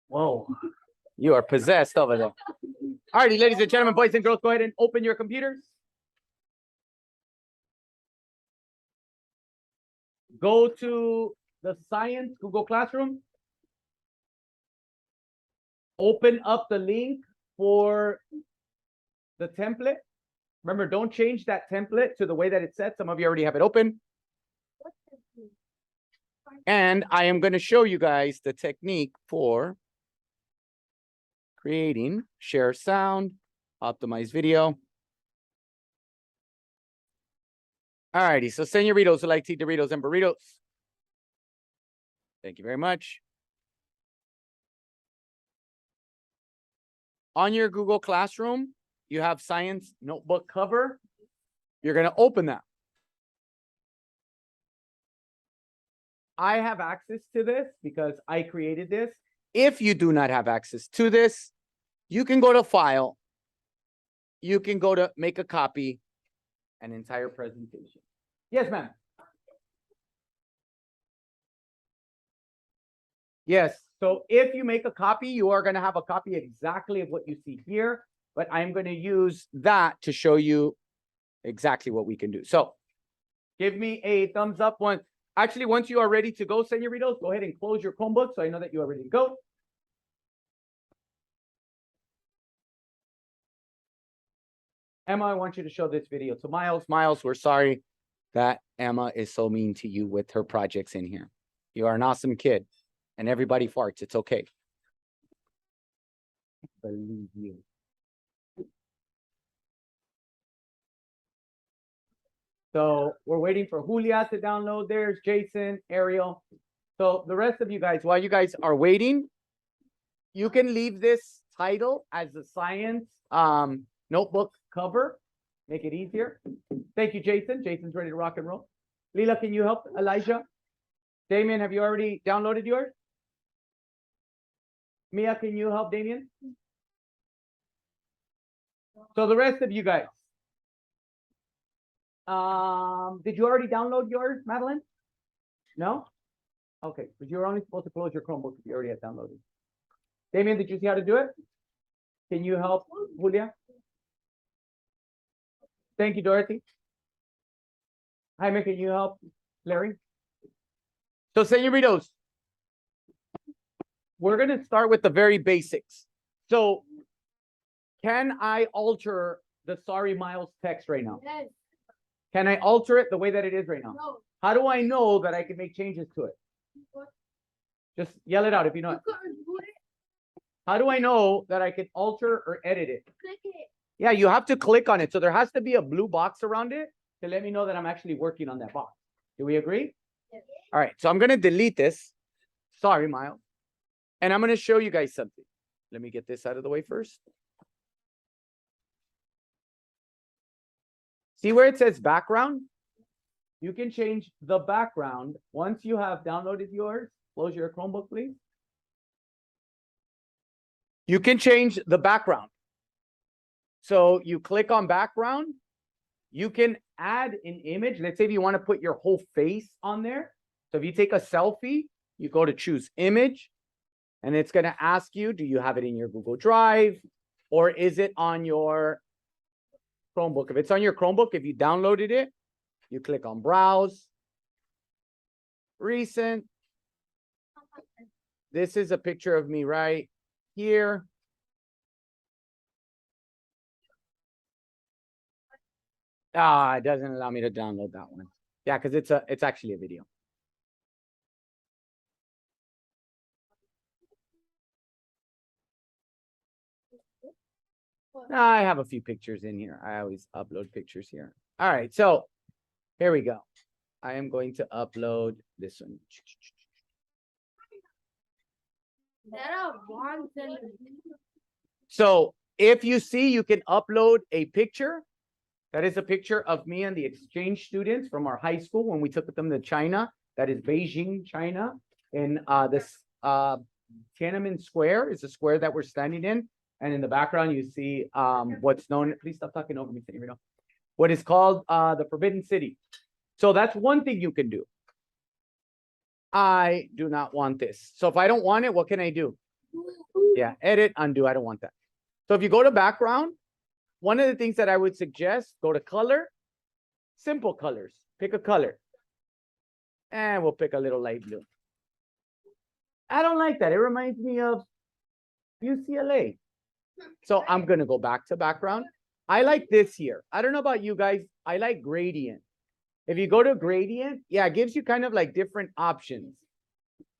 Whoa, you are possessed over there. Alrighty, ladies and gentlemen, boys and girls, go ahead and open your computers. Go to the Science Google Classroom. Open up the link for the template. Remember, don't change that template to the way that it's set. Some of you already have it open. And I am going to show you guys the technique for creating share sound, optimize video. Alrighty, so senoritos who like to eat Doritos and burritos. Thank you very much. On your Google Classroom, you have Science Notebook cover. You're going to open that. I have access to this because I created this. If you do not have access to this, you can go to File. You can go to Make a Copy, an entire presentation. Yes, ma'am. Yes. So if you make a copy, you are going to have a copy exactly of what you see here. But I'm going to use that to show you exactly what we can do. So give me a thumbs up once. Actually, once you are ready to go, senoritos, go ahead and close your Chromebook so I know that you are ready to go. Emma, I want you to show this video to Miles. Miles, we're sorry that Emma is so mean to you with her projects in here. You are an awesome kid, and everybody farts. It's okay. Believe you. So we're waiting for Julia to download. There's Jason, Ariel. So the rest of you guys, while you guys are waiting, you can leave this title as the Science Notebook cover. Make it easier. Thank you, Jason. Jason's ready to rock and roll. Lila, can you help Elijah? Damien, have you already downloaded yours? Mia, can you help Damien? So the rest of you guys. Did you already download yours, Madeline? No? Okay, but you're only supposed to close your Chromebook if you already had downloaded. Damien, did you see how to do it? Can you help Julia? Thank you, Dorothy. Jaime, can you help Larry? So, senoritos, we're going to start with the very basics. So, can I alter the Sorry Miles text right now? Yes. Can I alter it the way that it is right now? No. How do I know that I can make changes to it? Just yell it out if you know it. How do I know that I can alter or edit it? Click it. Yeah, you have to click on it. So there has to be a blue box around it to let me know that I'm actually working on that box. Do we agree? Yes. All right, so I'm going to delete this. Sorry, Miles. And I'm going to show you guys something. Let me get this out of the way first. See where it says background? You can change the background. Once you have downloaded yours, close your Chromebook, please. You can change the background. So you click on background. You can add an image. Let's say if you want to put your whole face on there. So if you take a selfie, you go to choose image. And it's going to ask you, do you have it in your Google Drive? Or is it on your Chromebook? If it's on your Chromebook, if you downloaded it, you click on browse. Recent. This is a picture of me right here. Ah, it doesn't allow me to download that one. Yeah, because it's actually a video. I have a few pictures in here. I always upload pictures here. All right, so here we go. I am going to upload this one. So if you see, you can upload a picture. That is a picture of me and the exchange students from our high school when we took them to China. That is Beijing, China. And this Tiananmen Square is the square that we're standing in. And in the background, you see what's known. Please stop talking over me. What is called the Forbidden City. So that's one thing you can do. I do not want this. So if I don't want it, what can I do? Yeah, edit, undo. I don't want that. So if you go to background, one of the things that I would suggest, go to color, simple colors. Pick a color. And we'll pick a little light blue. I don't like that. It reminds me of UCLA. So I'm going to go back to background. I like this here. I don't know about you guys. I like gradient. If you go to gradient, yeah, it gives you kind of like different options.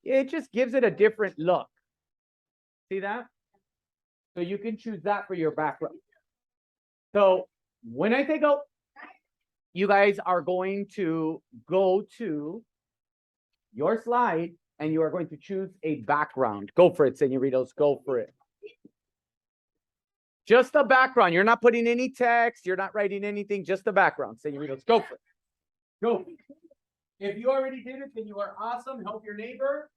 It just gives it a different look. See that? So you can choose that for your background. So when I take out, you guys are going to go to your slide and you are going to choose a background. Go for it, senoritos. Go for it. Just a background. You're not putting any text. You're not writing anything. Just the background, senoritos. Go for it. Go. If you already did it, then you are awesome. Help your neighbor.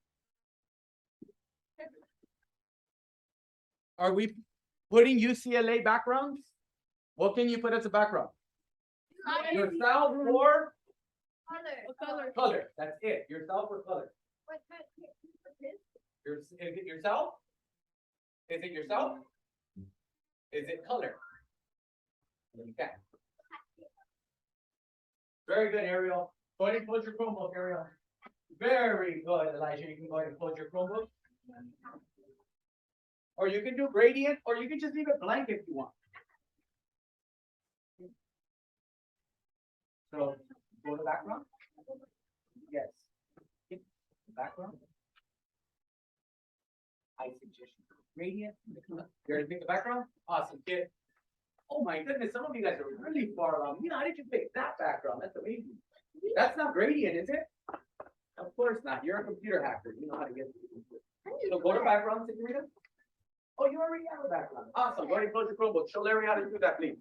Are we putting UCLA backgrounds? What can you put as a background? Yourself or Color. color. That's it. Yourself or color. Is it yourself? Is it yourself? Is it color? Okay. Very good, Ariel. Go ahead and close your Chromebook, Ariel. Very good, Elijah. You can go ahead and close your Chromebook. Or you can do gradient, or you can just leave it blank if you want. So go to background. Yes. Background. I suggest gradient. You ready to pick the background? Awesome, kid. Oh my goodness, some of you guys are really far along. You know, how did you pick that background? That's amazing. That's not gradient, is it? Of course not. You're a computer hacker. You know how to get to the computer. So go to background, Sabrina. Oh, you already have a background. Awesome. Go ahead and close your Chromebook. Show Larry how to do that, please.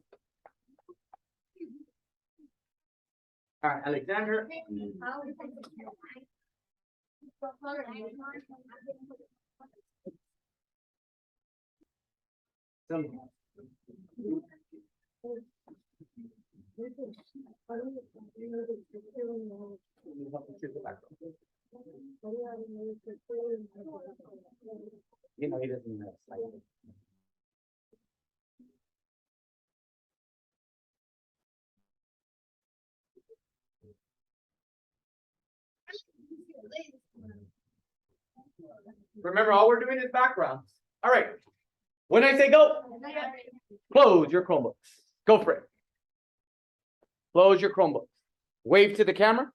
All right, Alexander. You know, he doesn't know. Remember, all we're doing is backgrounds. All right. When I say go, close your Chromebooks. Go for it. Close your Chromebooks. Wave to the camera.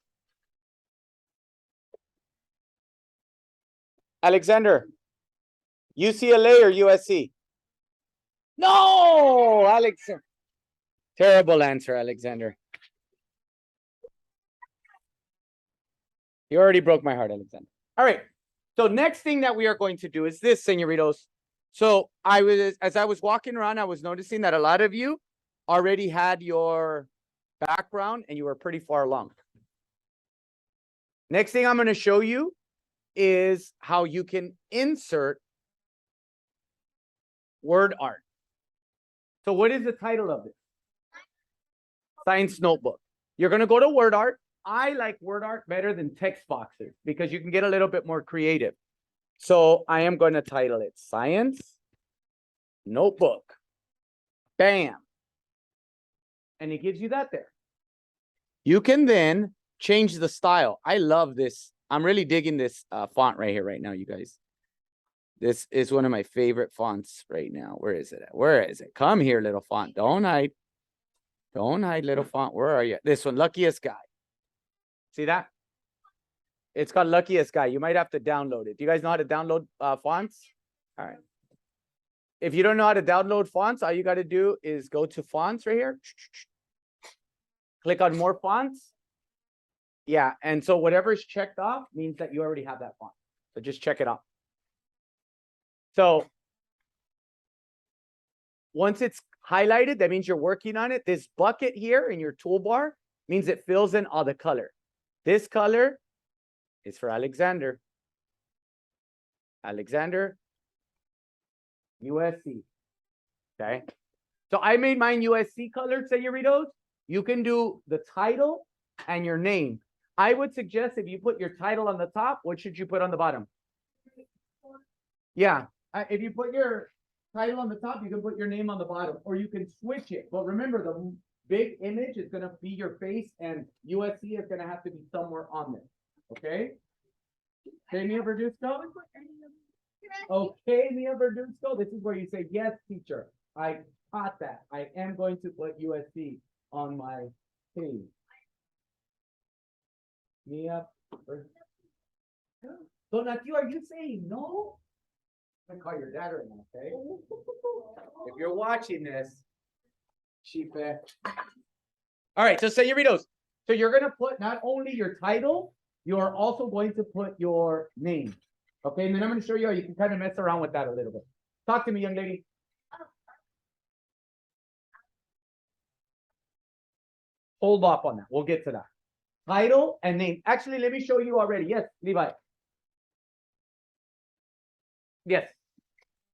Alexander, UCLA or USC? No, Alex. Terrible answer, Alexander. You already broke my heart, Alexander. All right. So next thing that we are going to do is this, senoritos. So as I was walking around, I was noticing that a lot of you already had your background and you were pretty far along. Next thing I'm going to show you is how you can insert word art. So what is the title of this? Science Notebook. You're going to go to word art. I like word art better than text boxes because you can get a little bit more creative. So I am going to title it Science Notebook. Bam. And it gives you that there. You can then change the style. I love this. I'm really digging this font right here right now, you guys. This is one of my favorite fonts right now. Where is it at? Where is it? Come here, little font. Don't hide. Don't hide, little font. Where are you? This one, Luckiest Guy. See that? It's called Luckiest Guy. You might have to download it. Do you guys know how to download fonts? All right. If you don't know how to download fonts, all you got to do is go to fonts right here. Click on more fonts. Yeah. And so whatever is checked off means that you already have that font. So just check it off. So once it's highlighted, that means you're working on it. This bucket here in your toolbar means it fills in all the color. This color is for Alexander. Alexander, USC. Okay. So I made mine USC colored, senoritos. You can do the title and your name. I would suggest if you put your title on the top, what should you put on the bottom? Yeah, if you put your title on the top, you can put your name on the bottom, or you can switch it. But remember, the big image is gonna be your face, and USC is gonna have to be somewhere on there. Okay? Okay, Mia Verduzco? Okay, Mia Verduzco, this is where you say, yes, teacher, I caught that. I am going to put USC on my page. Mia. Donatio, are you saying no? I'm gonna call your dad right now, okay? If you're watching this, Chife. All right, so señoritos, so you're gonna put not only your title, you are also going to put your name. Okay, and then I'm gonna show you how you can kind of mess around with that a little bit. Talk to me, young lady. Hold off on that. We'll get to that. Title and name. Actually, let me show you already. Yes, Levi. Yes.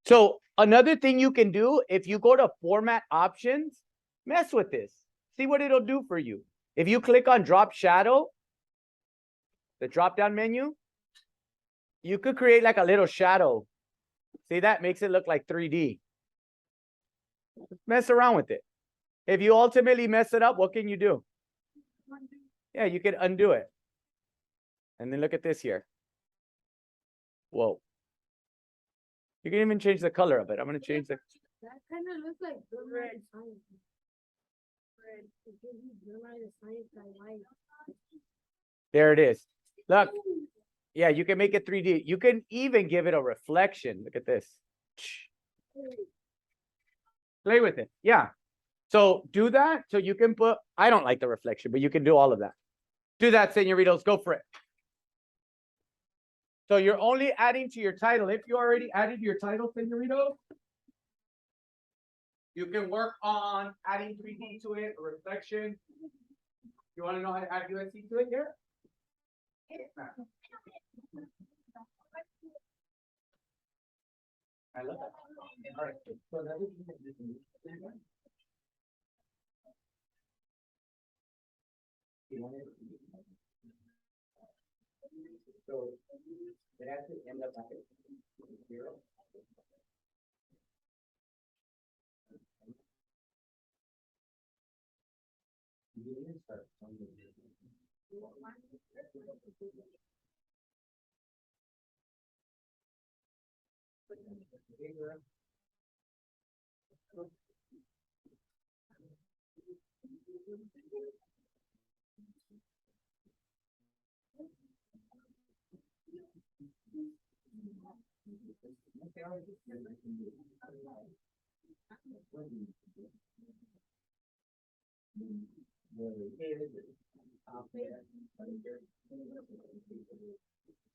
So another thing you can do, if you go to format options, mess with this. See what it'll do for you. If you click on drop shadow, the drop down menu, you could create like a little shadow. See that? Makes it look like 3D. Mess around with it. If you ultimately mess it up, what can you do? Yeah, you can undo it. And then look at this here. Whoa. You can even change the color of it. I'm going to change the. That kind of looks like red science. Red. It gives you the science by white. There it is. Look. Yeah, you can make it 3D. You can even give it a reflection. Look at this. Play with it. Yeah. So do that. So you can put, I don't like the reflection, but you can do all of that. Do that, señoritos. Go for it. So you're only adding to your title. If you already added your title, señorito, you can work on adding 3D to it, a reflection. You want to know how to add USC to it here? I love that. All right. So that is so it has to end up at 0.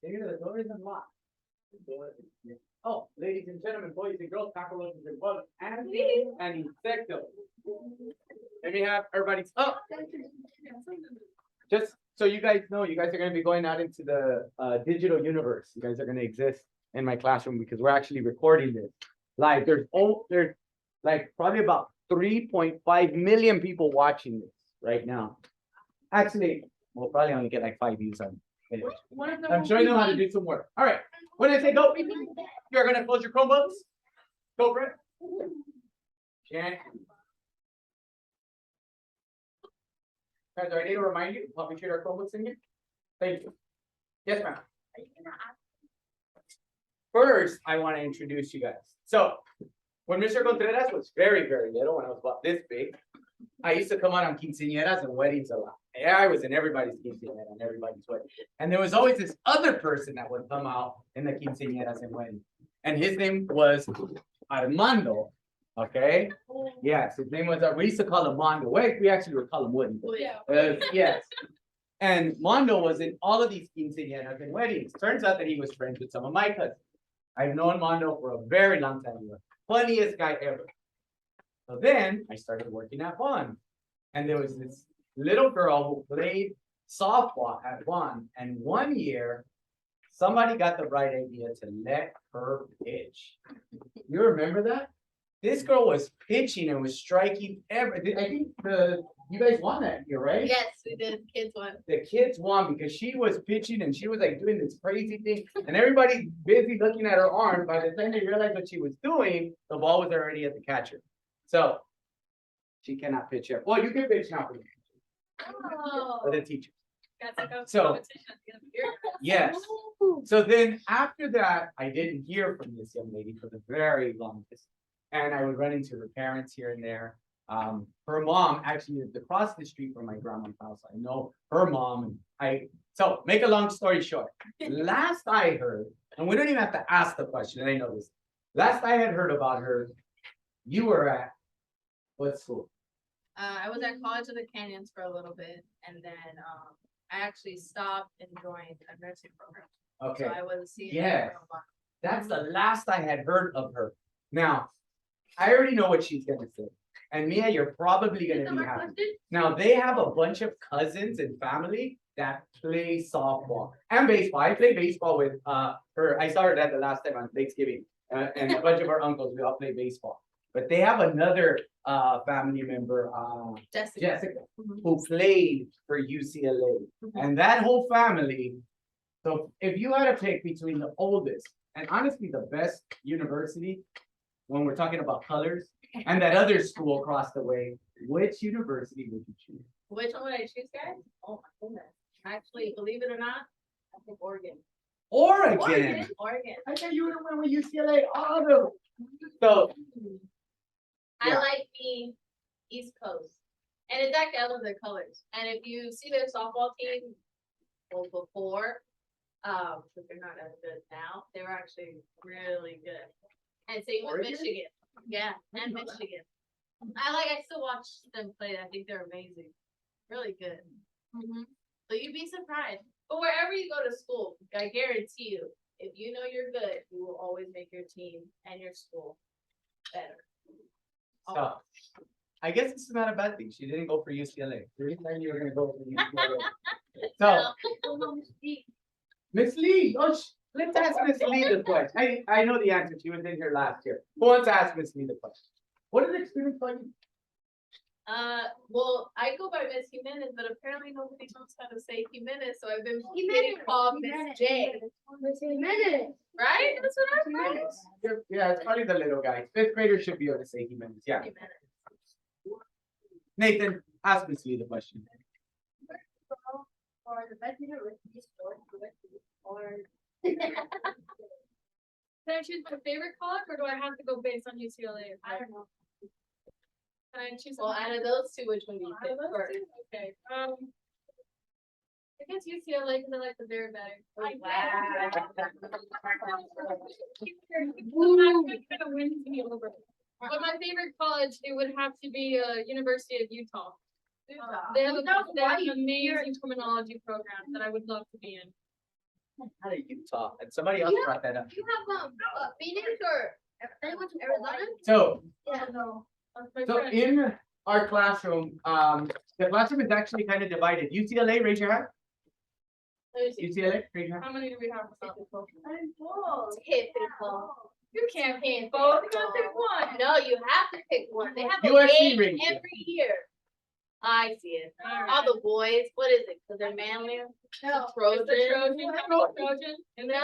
The door is unlocked. Oh, ladies and gentlemen, boys and girls, cockroaches and bugs, and insectos. Let me have everybody's up. Just so you guys know, you guys are going to be going out into the digital universe. You guys are going to exist in my classroom because we're actually recording this live. There's like probably about 3.5 million people watching this right now. Actually, we'll probably only get like 5 views on it. I'm showing them how to do some work. All right. When I say go, you're going to close your Chromebooks. Go, Brett. Jan. Guys, do I need to remind you? Help me treat our Chromebooks in here. Thank you. Yes, ma'am. First, I want to introduce you guys. So, when Mr. Contreras was very, very little, when I was about this big, I used to come out on quinceañeras and weddings a lot. Yeah, I was in everybody's quinceañera and everybody's wedding. And there was always this other person that would come out in the quinceañeras and weddings. And his name was Armando. Okay? Yes, his name was, we used to call him Mondo. Wait, we actually would call him Woody. Yes. And Mondo was in all of these quinceañeras and weddings. Turns out that he was friends with some of my cousins. I've known Mondo for a very long time. He was the funniest guy ever. So then I started working at Juan. And there was this little girl who played softball at Juan. And one year, somebody got the right idea to let her pitch. You remember that? This girl was pitching and was striking I think the you guys won that year, right? Yes, we did. Kids one. The kids won because she was pitching and she was like doing this crazy thing and everybody busy looking at her arm. By the time they realized what she was doing, the ball was already at the catcher. So she cannot pitch yet. Well, you can pitch now for Oh. the teacher. That's like a So- competition at the end of the year. Yes. So then after that, I didn't hear from this young lady for the very longest. And I would run into her parents here and there. Her mom actually lived across the street from my grandma's house. I know her mom and so make a long story short. Last I heard, and we don't even have to ask the question, and I know this. Last I had heard about her, you were at what school? I was at College of the Canyons for a little bit, and then I actually stopped and joined a nursing program. Okay. So I was seeing. Yes. That's the last I had heard of her. Now, I already know what she's gonna say. And Mia, you're probably gonna be happy. Now, they have a bunch of cousins and family that play softball and baseball. I play baseball with her. I saw her that the last time on Thanksgiving. And a bunch of her uncles, we all play baseball. But they have another family member, Jessica, who played for UCLA. And that whole family, so if you had to pick between the oldest and honestly the best university, when we're talking about colors, and that other school across the way, which university would you choose? Which one would I choose, guys? Oh my goodness. Actually, believe it or not, I think Oregon. Oregon. Oregon. I thought you would have went with UCLA. Auto. So I Yeah. like the East Coast. And it's actually, I love their colors. And if you see their softball team, well, before, but they're not as good now, they were actually really good. And same with Oregon? Michigan. Yeah, and Michigan. I still watch them play. I think they're amazing. Really good. So you'd be surprised. But wherever you go to school, I guarantee you, if you know you're good, you will always make your team and your school better. So, I guess this is not a bad thing. She didn't go for UCLA. The reason you were gonna go for UCLA. So, Miss Lee, let's ask Miss Lee the question. I know the answer. She was in here last year. Who wants to ask Miss Lee the question? What is the experience like? Well, I go by Miss Jimenez, but apparently nobody knows how to say Jimenez, so I've been Jimenez, getting called Miss J, right? That's what I'm called. Yeah, it's probably the little guy. Fifth graders should be able to say Jimenez. Yeah. Jimenez. Nathan, ask Miss Lee the question. Or the best university or. Can I choose my favorite college or do I have to go based on UCLA? I don't know. Can I choose? Well, out of those two, which one do you Out pick of those first? two? Okay, I guess UCLA because I like the bear better. Wins me over. But my favorite college, it would have to be University of Utah. They have an amazing criminology program that I would love to be in. Out of Utah, and somebody else brought that up. You have Phoenix or anyone from Arizona? So, Yeah. No, that's my so friend. in our classroom, the classroom is actually kind of divided. UCLA, raise your hand. Let me see. UCLA, raise your hand. How many do we have? Typical. You can't pick both. You gotta pick one. No, you have to pick one. They have a USC game rings it. every year. I see it. Alright. All the boys, what is it? Cause they're manlier? No. Trojan? Trojan. No?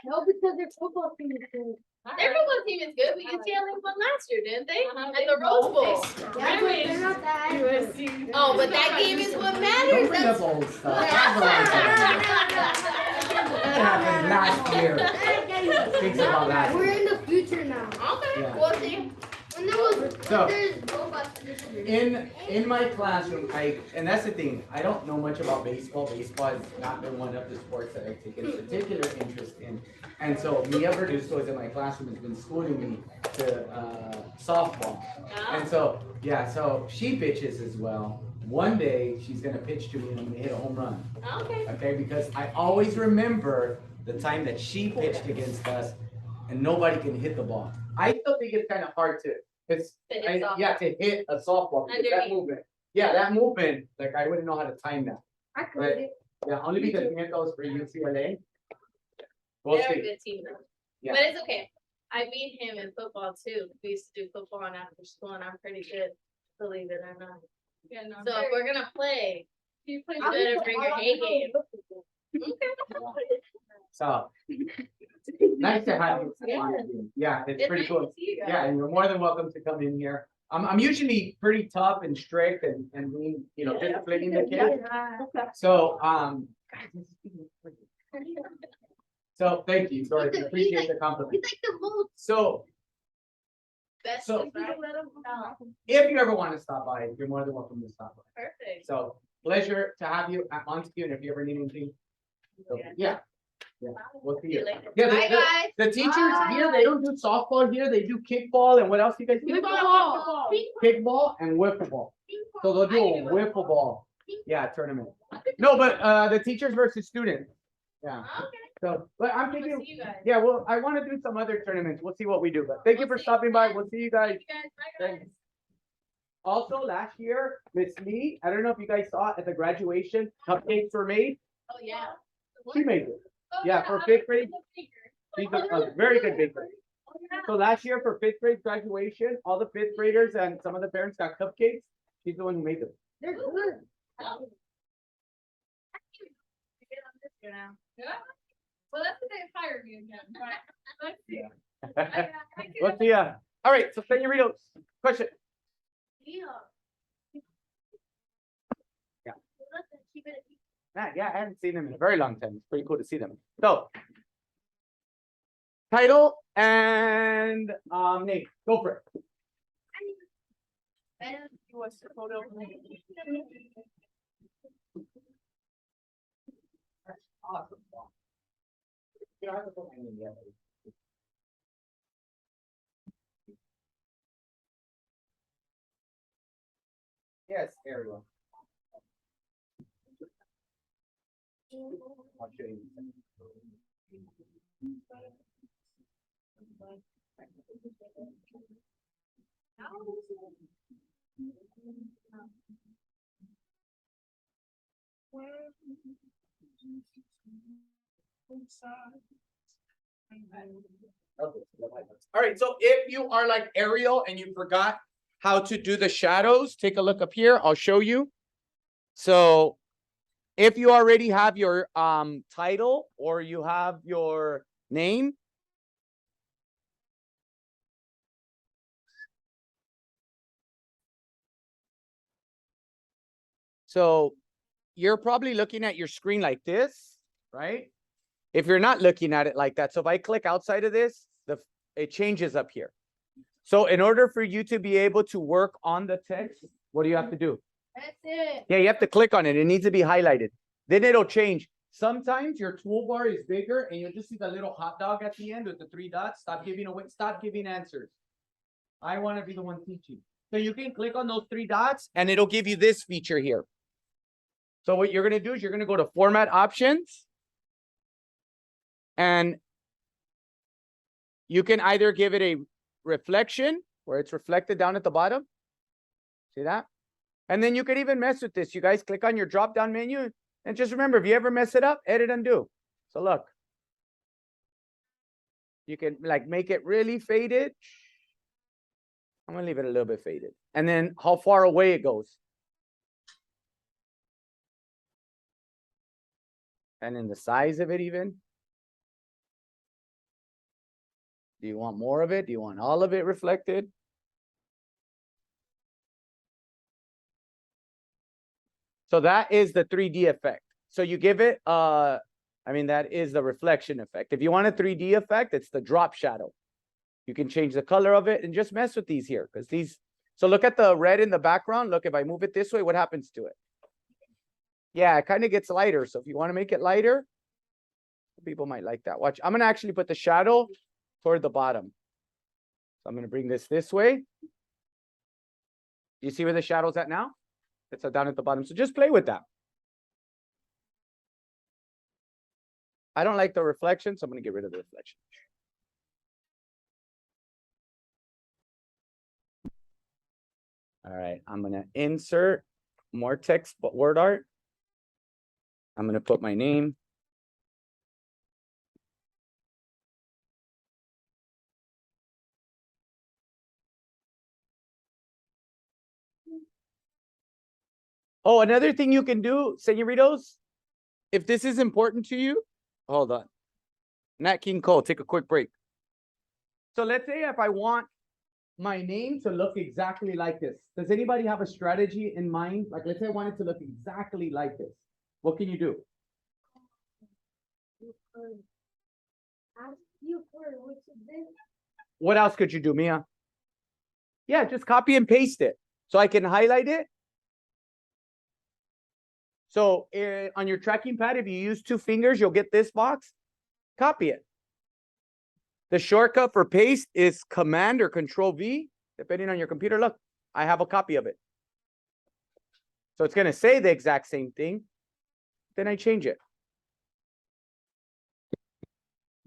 No, because their football team is good. Their football team is good, but UCLA won last year, didn't they? Uh-huh. At the Rose Bowl. Yeah, but they're not that. USC. Oh, but that game is what Don't matters. bring up old stuff. That's what I'm saying. That happened last year. Thinks about last We're year. in the future now. Okay, Yeah. well, see, When there was, So- there's robots this year. In my classroom, and that's the thing, I don't know much about baseball. Baseball has not been one of the sports that I take a particular interest in. And so Mia Verduzco is in my classroom, has been schooling me to softball. And so, yeah, so she pitches as well. One day, she's gonna pitch to me and I'm gonna hit a home run, okay. okay? Because I always remember the time that she pitched against us and nobody can hit the ball. I still think it's kind of hard to, it's, To hit yeah, to hit a softball, because that Underneath. movement. Yeah, that movement, like I wouldn't know how to time that. I could. Right. Yeah, only because Mia goes for UCLA. We'll They're a see. good team though. Yeah. But it's okay. I beat him in football too. We used to do football and after school and I'm pretty good, believe it or not. Yeah, no. So if we're gonna play, You play you better bring your A game. So, nice to have you. Yeah. Yeah, it's It's pretty nice cool. to see you guys. Yeah, and you're more than welcome to come in here. I'm usually pretty tough and strict and being, disciplining the kids. So, so thank you, sorry, He's I a- appreciate he's the compliment. He's like the most. So, Best So- surprise. if you ever want to stop by, you're more than welcome to stop by. Perfect. So, pleasure to have you at Montague, and if you ever need anything, so, yeah. We'll see See you you. later. Yeah, Bye, guys. the teachers here, they don't do softball here, they do kickball, and what else you guys do? Kickball. Kickball and wiffle ball. So they'll do a wiffle ball, yeah, tournament. No, but, the teachers versus students, yeah. Okay. So, but I'm I'm gonna thinking, see you guys. yeah, well, I wanna do some other tournaments, we'll see what we do, but thank you for stopping by, we'll see you guys. Thank you guys. Bye, guys. Thanks. Also, last year, Miss Lee, I don't know if you guys saw it at the graduation, cupcakes were made, Oh, yeah. she made it. Oh, Yeah, for I'm fifth grade. a baker. She's a very good baker. So last year for fifth grade graduation, all the fifth graders and some of the parents got cupcakes, she's the one who made them. They're good. Oh. You get on this here now. Yeah. Well, that's if they fire me again, but let's see. What's the, all right, so senoritos, question. Yeah. Yeah. Listen, keep it. Yeah, I haven't seen them in a very long time. It's pretty cool to see them. So. Title and name, go for it. And you watch the photo. Awesome. Yeah, I haven't put my name yet. Yes, Ariel. I'll show you. in a second. Okay, all right, so if you are like Ariel and you forgot how to do the shadows, take a look up here, I'll show you. So if you already have your title or you have your name. So you're probably looking at your screen like this, right? If you're not looking at it like that, so if I click outside of this, it changes up here. So in order for you to be able to work on the text, what do you have to do? That's it. Yeah, you have to click on it. It needs to be highlighted. Then it'll change. Sometimes your toolbar is bigger and you'll just see the little hot dog at the end with the 3 dots. Stop giving answers. I want to be the one teaching. So you can click on those 3 dots and it'll give you this feature here. So what you're going to do is you're going to go to format options. And you can either give it a reflection where it's reflected down at the bottom. See that? And then you could even mess with this. You guys click on your drop down menu and just remember, if you ever mess it up, edit undo. So look, you can like make it really faded. I'm gonna leave it a little bit faded. And then how far away it goes. And then the size of it even. Do you want more of it? Do you want all of it reflected? So that is the 3D effect. So you give it, I mean, that is the reflection effect. If you want a 3D effect, it's the drop shadow. You can change the color of it and just mess with these here because these, so look at the red in the background. Look, if I move it this way, what happens to it? Yeah, it kind of gets lighter. So if you want to make it lighter, people might like that. Watch, I'm going to actually put the shadow toward the bottom. So I'm going to bring this way. You see where the shadow's at now? It's down at the bottom. So just play with that. I don't like the reflection, so I'm going to get rid of the reflection. All right, I'm going to insert more text, but word art. I'm going to put my name. Oh, another thing you can do, senoritos, if this is important to you, hold on. Nat King Cole, take a quick break. So let's say if I want my name to look exactly like this. Does anybody have a strategy in mind? Like, let's say I want it to look exactly like this. What can you do? You could ask you for which is this. What else could you do, Mia? Yeah, just copy and paste it. So I can highlight it. So on your tracking pad, if you use 2 fingers, you'll get this box. Copy it. The shortcut for paste is Command or Control V, depending on your computer. Look, I have a copy of it. So it's going to say the exact same thing. Then I change it.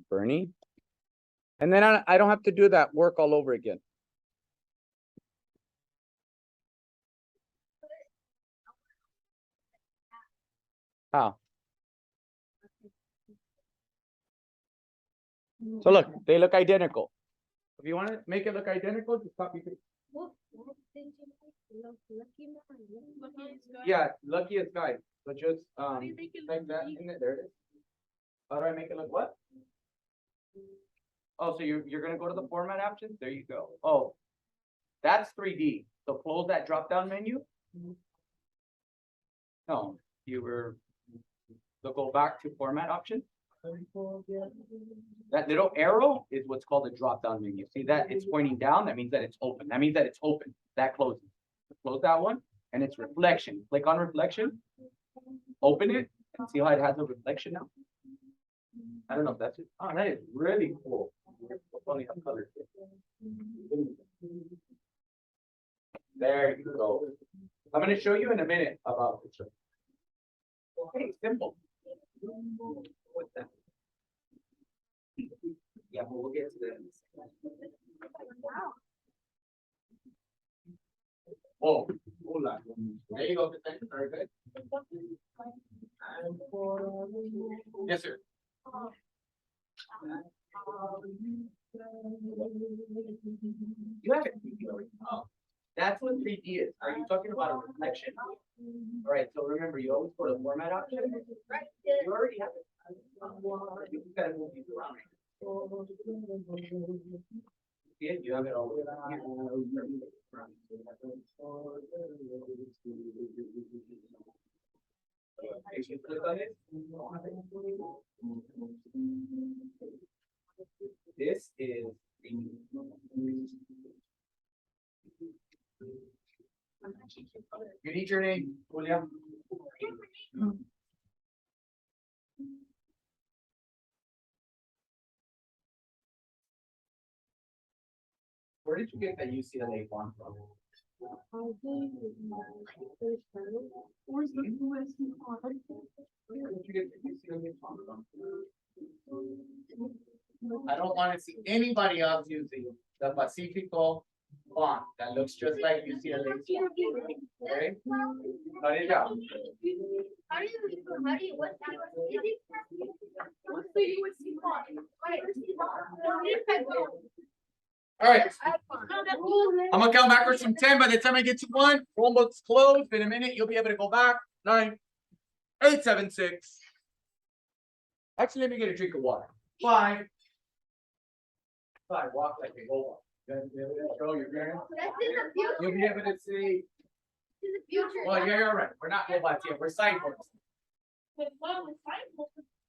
Bernie. And then I don't have to do that work all over again. How? So look, they look identical. If you want to make it look identical, just copy paste. What did you like? Lucky man. Yeah, luckiest guy. So just How do you make it like look that like- in it. There it is. How do I make it look what? Oh, so you're gonna go to the format option? There you go. Oh, that's 3D. So close that drop down menu. No, you were. So go back to format option. That little arrow is what's called a drop down menu. See that it's pointing down? That means that it's open. That means that it's open. That closes. Close that one and it's reflection. Click on reflection. Open it and see how it has a reflection now. I don't know if that's it. Oh, that is really cool. Funny how colors. There you go. I'm going to show you in a minute about this. Okay, simple. What's that? Yeah, we'll get to that. Oh, hold on. There you go. Very good. Yes, sir. You have it. Oh, that's what 3D is. Are you talking about a reflection? All right, so remember, you always go to format option. You already have it. You gotta move these around. Yeah, you have it all. If you click on it. This is. You need your name, Julia. Where did you get that UCLA one from? Where's the USC one? Where did you get the UCLA one from? I don't want to see anybody else using the Pacifico font that looks just like UCLA. Okay? Cut it out. What's the USC font? All right. I'm gonna count backwards from 10. By the time I get to 1, Chromebook's closed. In a minute, you'll be able to go back. 9, 8, 7, 6. Actually, let me get a drink of water. 5. Walk like a go. Show your parents. You'll be able to see. Well, yeah, you're right. We're not robots yet. We're cyborgs.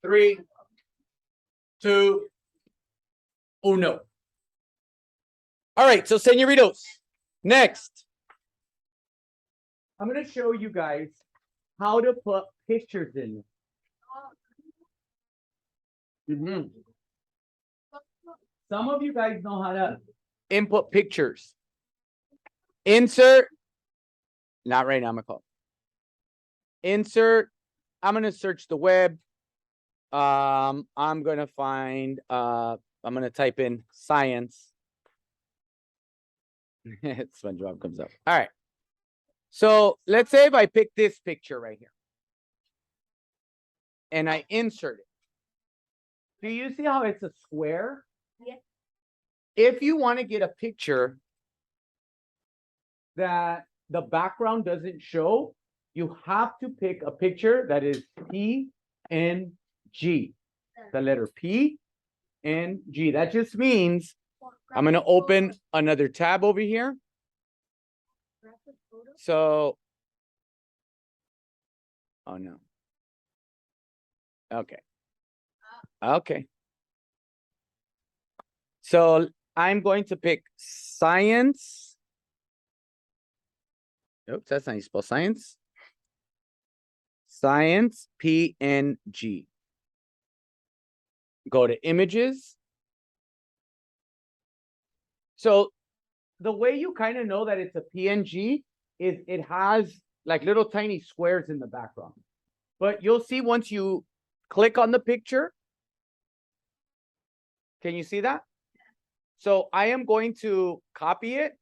3, 2, 1. All right, so senoritos, next. I'm going to show you guys how to put pictures in. Some of you guys know how to input pictures. Insert, not right now, I'm going to call. Insert, I'm going to search the web. I'm going to find, I'm going to type in science. SpongeBob comes up. All right. So let's say if I pick this picture right here and I insert it. Do you see how it's a square? Yes. If you want to get a picture that the background doesn't show, you have to pick a picture that is PNG. The letter P and G. That just means I'm gonna open another tab over here. So, oh no. Okay. Okay. So I'm going to pick science. Oops, that's not how you spell science. Science PNG. Go to images. So the way you kind of know that it's a PNG is it has like little tiny squares in the background. But you'll see once you click on the picture. Can you see that? So I am going to copy it.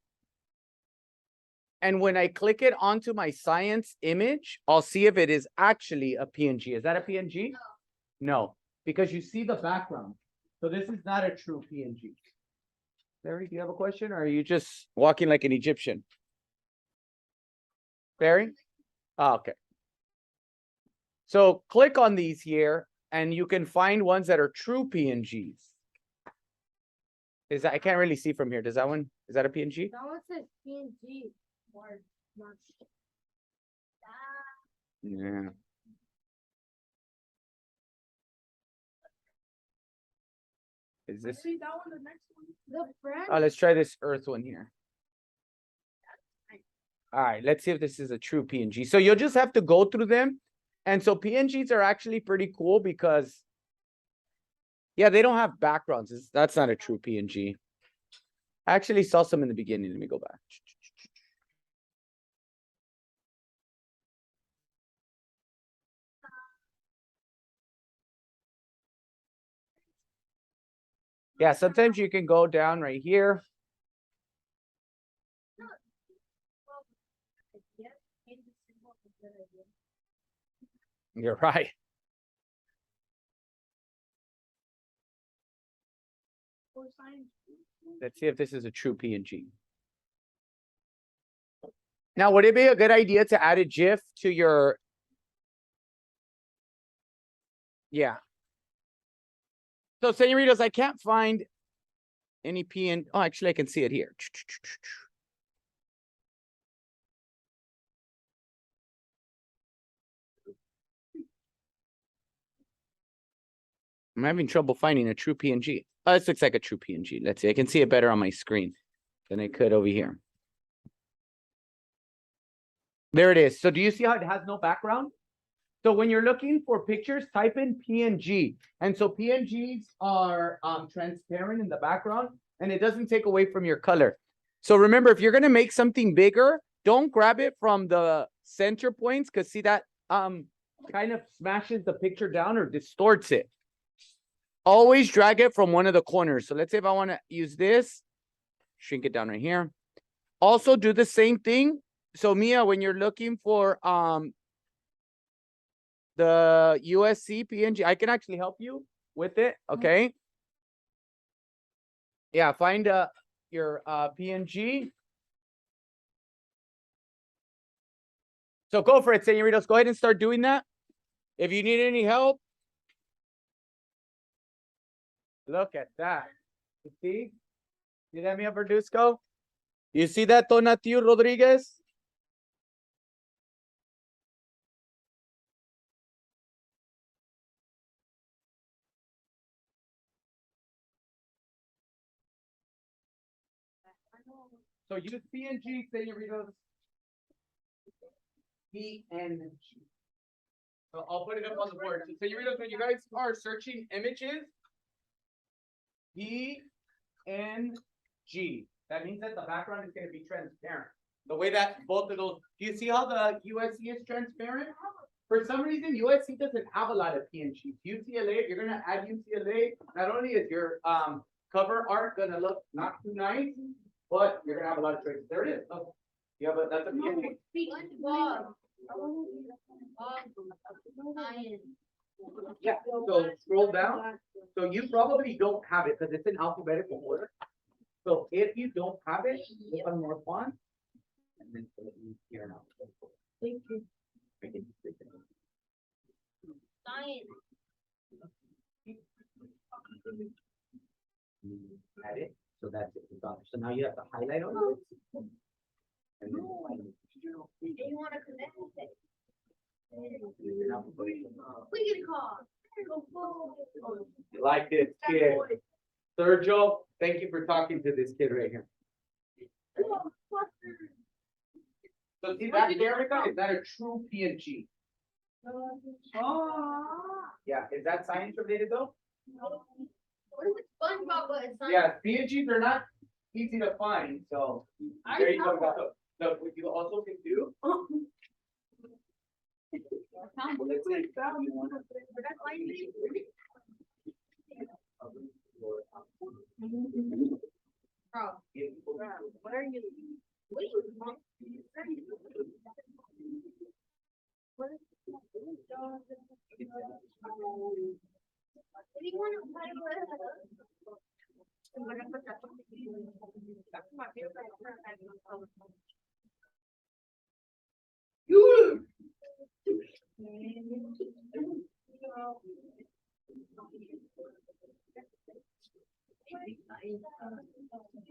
And when I click it onto my science image, I'll see if it is actually a PNG. Is that a PNG? No, because you see the background. So this is not a true PNG. Barry, do you have a question or are you just walking like an Egyptian? Barry? Oh, okay. So click on these here and you can find ones that are true PNGs. Is that, I can't really see from here. Does that one, is that a PNG? That one says PNG. Or not. Yeah. Is this? See that one, the next one. The friend. Oh, let's try this Earth one here. All right, let's see if this is a true PNG. So you'll just have to go through them. And so PNGs are actually pretty cool because, yeah, they don't have backgrounds. That's not a true PNG. I actually saw some in the beginning. Let me go back. Yeah, sometimes you can go down right here. You're right. Let's see if this is a true PNG. Now, would it be a good idea to add a GIF to your? Yeah. So, senoritas, I can't find any PN. Oh, actually, I can see it here. I'm having trouble finding a true PNG. Oh, this looks like a true PNG. Let's see. I can see it better on my screen than I could over here. There it is. So do you see how it has no background? So when you're looking for pictures, type in PNG. And so PNGs are transparent in the background and it doesn't take away from your color. So remember, if you're going to make something bigger, don't grab it from the center points because see that kind of smashes the picture down or distorts it. Always drag it from one of the corners. So let's say if I want to use this, shrink it down right here. Also do the same thing. So Mia, when you're looking for the USC PNG, I can actually help you with it. Okay. Yeah, find your PNG. So go for it, senoritas. Go ahead and start doing that. If you need any help. Look at that. You see? See that, Mia Verduzco? You see that, Tonatiu Rodriguez? So use PNG, senoritas. PNG. So I'll put it up on the board. So senoritas, when you guys are searching images, PNG. That means that the background is going to be transparent. The way that both of those, do you see how the USC is transparent? For some reason, USC doesn't have a lot of PNGs. UCLA, if you're going to add UCLA, not only is your cover art going to look not too nice, but you're going to have a lot of choices. There it is. Oh, yeah, but that's a PNG. Yeah, so scroll down. So you probably don't have it because it's in alphabetical order. So if you don't have it, click on more font. And then put it in here now. Thank you. Science. Add it, so that's it, it's done. So now you have to highlight on it. And then find it. And you wanna connect it. Now, We get called. you like this kid? Sergio, thank you for talking to this kid right here. So see that there, Erica, is that a true PNG? Yeah, is that science related though? What is it? SpongeBob, but it's science. Yeah, PNGs are not easy to find, so I there you go. know. Look, what you also can do. Let's say you wanna- Bro, what are you? What do you want? What is? What do you want to play with? Ew,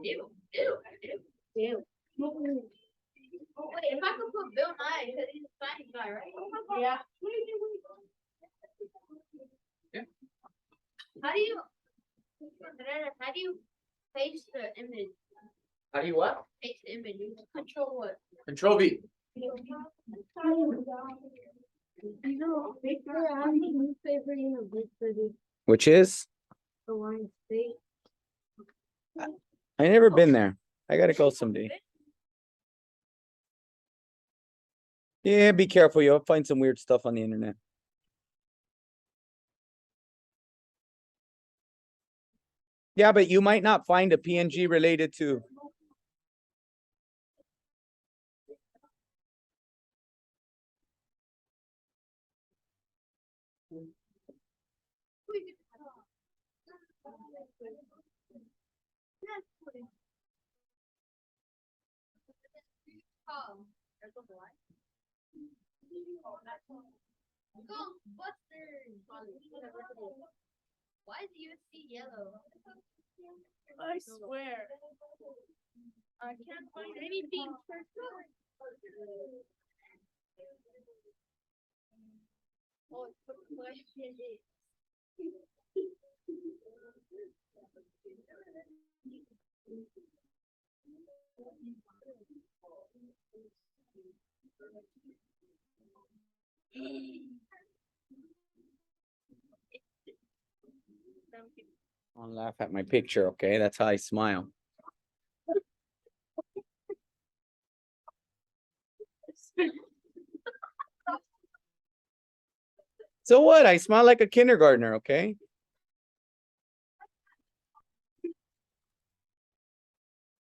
ew, ew. Ew. Oh, wait, if I could put Bill Nye, because he's a science guy, right? Yeah. Yeah. How do you paste the image? How do you what? Paste the image, you control what? Control V. You know, Victor, I have a newspaper in a big city, Which is? Hawaiian State. I never been there. I gotta go someday. Yeah, be careful. You'll find some weird stuff on the internet. Yeah, but you might not find a PNG related to. Ghostbusters. Why is UFC yellow? I swear. I can't find anything. Oh, the question is. Don't laugh at my picture, okay? That's how I smile. So what? I smile like a kindergartner, okay?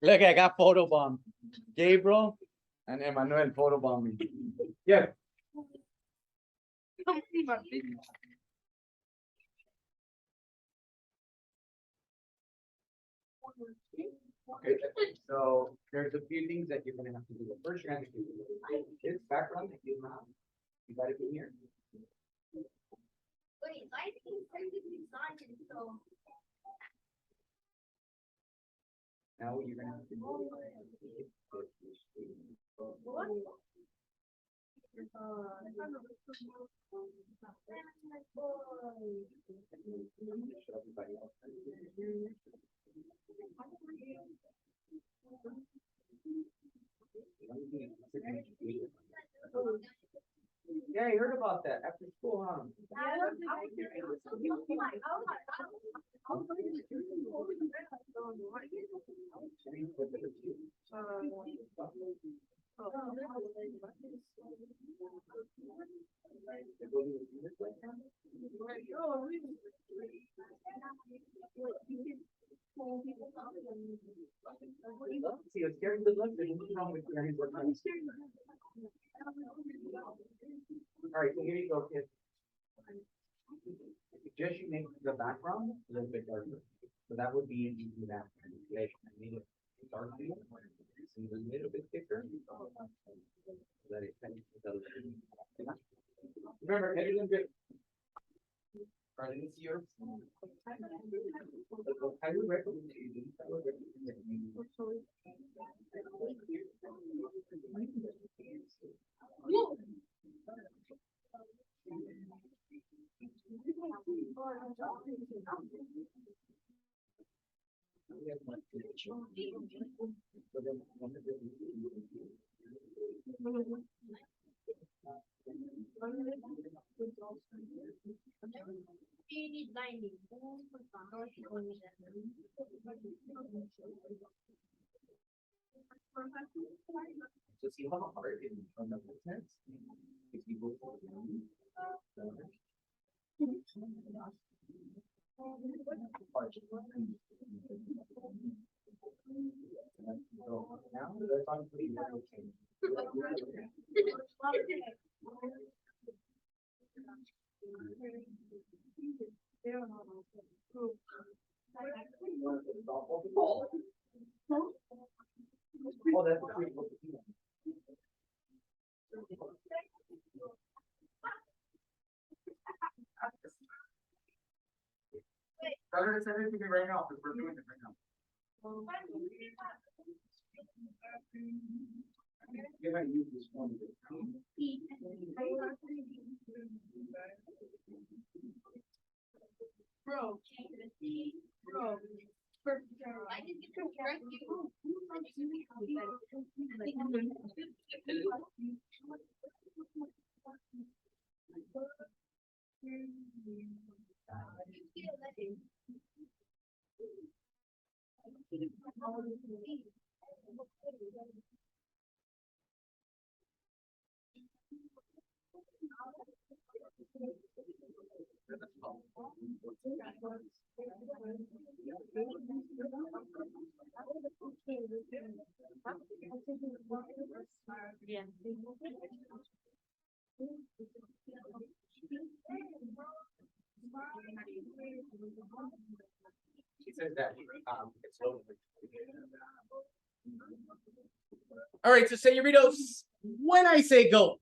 Look, I got photobombed. Gabriel and Emmanuel photobombed me. Yeah. Okay, so there's a few things that you're gonna have to do. First, you're gonna have to do this background that you have. You gotta be here. Wait, I think technically science, so. Now what you're gonna have to do. Yeah, I heard about that after school, huh? See, it's very good luck. There's nothing wrong with very good luck. All right, so here you go, kids. Suggest you make the background a little bit darker. So that would be if you do that. Like, I made it dark blue, so a little bit thicker. So that it kind of- So see how hard it is on the sense? If you go for Oh, that's pretty cool. Better to send it to me right now, because we're doing it right now. You're gonna use this one. Bro. I can get to correct you. Yeah. She says that, it's loaded. All right, so señoritos, when I say go,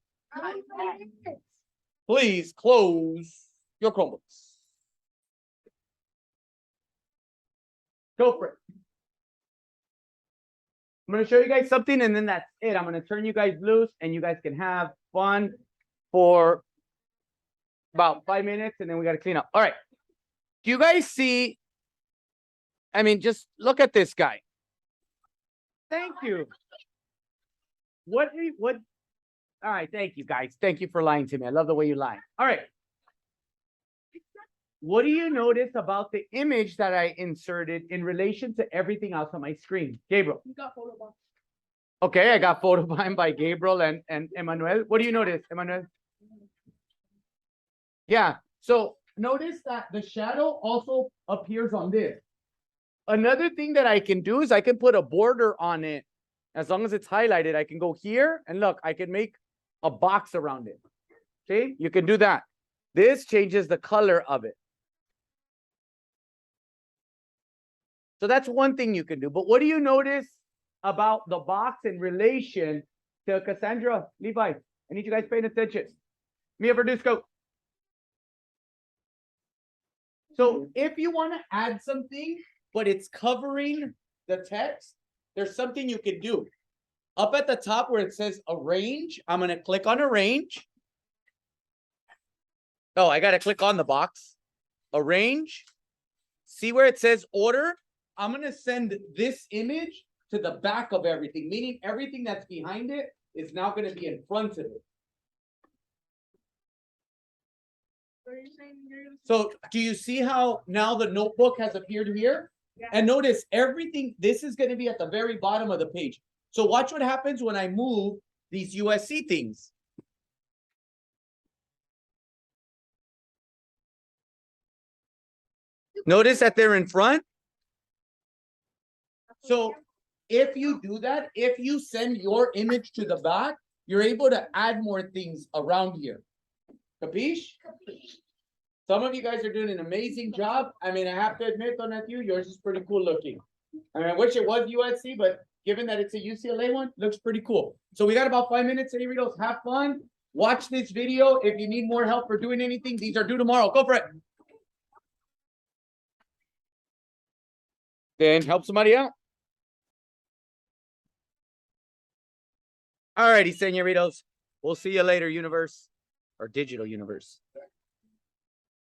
please close your Chromebooks. Go for it. I'm gonna show you guys something and then that's it. I'm gonna turn you guys loose and you guys can have fun for about 5 minutes and then we gotta clean up. All right. Do you guys see? I mean, just look at this guy. Thank you. What? All right, thank you guys. Thank you for lying to me. I love the way you lie. All right. What do you notice about the image that I inserted in relation to everything else on my screen? Gabriel. You got photo box. Okay, I got photobomb by Gabriel and Emmanuel. What do you notice, Emmanuel? Yeah, so notice that the shadow also appears on this. Another thing that I can do is I can put a border on it. As long as it's highlighted, I can go here and look, I can make a box around it. See, you can do that. This changes the color of it. So that's one thing you can do. But what do you notice about the box in relation to Cassandra, Levi? I need you guys paying attention. Mia Verduzco. So if you want to add something, but it's covering the text, there's something you can do. Up at the top where it says arrange, I'm going to click on arrange. Oh, I got to click on the box. Arrange. See where it says order? I'm going to send this image to the back of everything, meaning everything that's behind it is now going to be in front of it. So do you see how now the notebook has appeared here? Yeah. And notice everything, this is going to be at the very bottom of the page. So watch what happens when I move these USC things. Notice that they're in front. So if you do that, if you send your image to the back, you're able to add more things around here. Capiche? Some of you guys are doing an amazing job. I mean, I have to admit, Donatio, yours is pretty cool looking. I mean, I wish it was USC, but given that it's a UCLA one, looks pretty cool. So we got about 5 minutes, señoritos. Have fun. Watch this video. If you need more help for doing anything, these are due tomorrow. Go for it. then help somebody out. Alrighty, senoritos. We'll see you later, universe or digital universe.